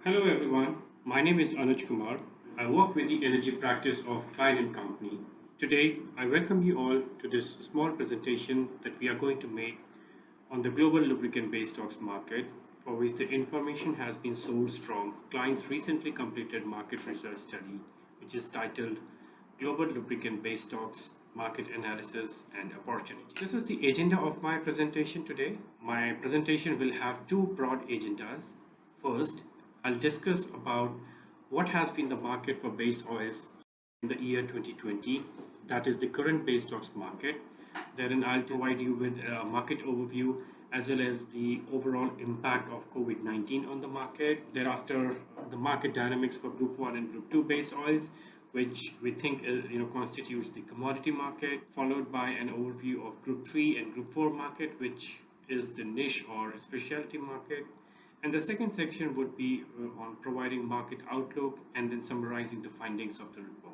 Hello everyone, my name is Anuj Kumar. I work with the energy practice of Klein and Company. Today, I welcome you all to this small presentation that we are going to make on the global lubricant base stocks market, for which the information has been sourced from Klein's recently completed market research study, which is titled Global Lubricant Base Stocks Market Analysis and Opportunity. This is the agenda of my presentation today. My presentation will have two broad agendas. First, I'll discuss about what has been the market for base oils in the year 2020, that is the current base stocks market. Therein, I'll provide you with a market overview as well as the overall impact of COVID-19 on the market. Thereafter, the market dynamics for Group 1 and Group 2 base oils, which we think constitutes the commodity market, followed by an overview of Group 3 and Group 4 market, which is the niche or specialty market. And the second section would be on providing market outlook and then summarizing the findings of the report.